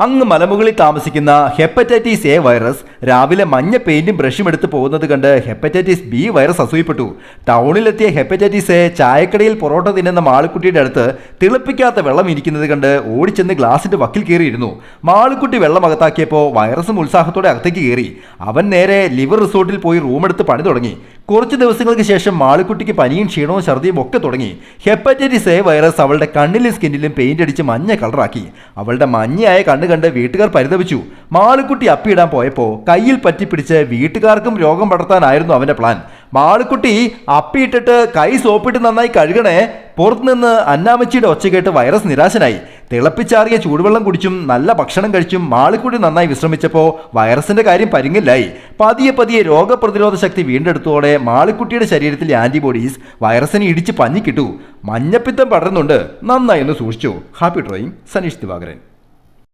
അങ്ങ് മലമുകളിൽ താമസിക്കുന്ന ഹെപ്പറ്റൈറ്റിസ് എ വൈറസ് രാവിലെ മഞ്ഞ പെയിന്റും ബ്രഷും എടുത്ത് പോകുന്നത് കണ്ട് ഹെപ്പറ്റൈറ്റിസ് ബി വൈറസ് അസൂയപ്പെട്ടു. ടൗണിലെത്തിയ ഹെപ്പറ്റൈറ്റിസ് എ ചായക്കടയിൽ പൊറോട്ട തിന്നുന്ന മാളുക്കുട്ടിയുടെ അടുത്ത് തിളപ്പിക്കാത്ത വെള്ളം ഇരിക്കുന്നത് കണ്ട് ഓടിച്ചെന്ന് ഗ്ലാസിന്റെ വക്കിൽ കയറിയിരുന്നു. മാളുക്കുട്ടി വെള്ളം അകത്താക്കിയപ്പോൾ വൈറസും ഉത്സാഹത്തോടെ അകത്തേക്ക് കയറി. അവൻ നേരെ ലിവർ റിസോർട്ടിൽ പോയി റൂമെടുത്ത് പണി തുടങ്ങി. കുറച്ച് ദിവസങ്ങൾക്ക് ശേഷം മാളുക്കുട്ടിക്ക് പനിയും ക്ഷീണവും ഛർദിയും ഒക്കെ തുടങ്ങി. ഹെപ്പറ്റൈറ്റിസ് എ വൈറസ് അവളുടെ കണ്ണിലും സ്കിന്നിലും പെയിന്റ് അടിച്ച് മഞ്ഞ കളറാക്കി. അവളുടെ മഞ്ഞയായ കണ്ട് വീട്ടുകാർ പരിതപിച്ചു. മാളുക്കുട്ടി അപ്പിയിടാൻ പോയപ്പോൾ കയ്യിൽ പറ്റിപ്പിടിച്ച് വീട്ടുകാർക്കും രോഗം പടർത്താനായിരുന്നു അവന്റെ പ്ലാൻ. മാളുക്കുട്ടി അപ്പിയിട്ടിട്ട് കൈ സോപ്പിട്ട് നന്നായി കഴുകണേ. പുറത്തുനിന്ന് അന്നാമച്ചിയുടെ ഒച്ച കേട്ട് വൈറസ് നിരാശനായി. തിളപ്പിച്ചാറിയ ചൂടുവെള്ളം കുടിച്ചും നല്ല ഭക്ഷണം കഴിച്ചും മാളുക്കുട്ടി നന്നായി വിശ്രമിച്ചപ്പോൾ വൈറസിന്റെ കാര്യം പരിങ്ങില്ലായി. പതിയെ പതിയെ രോഗപ്രതിരോധ ശക്തി വീണ്ടെടുത്തോടെ മാളുക്കുട്ടിയുടെ ശരീരത്തിലെ ആന്റിബോഡീസ് വൈറസിനെ ഇടിച്ച് പഞ്ഞിക്കിട്ടു. മഞ്ഞപ്പിത്തം പടരുന്നുണ്ട്, നന്നായി ഒന്ന് സൂക്ഷിച്ചു. Happy drawing, Saneesh Divakaran.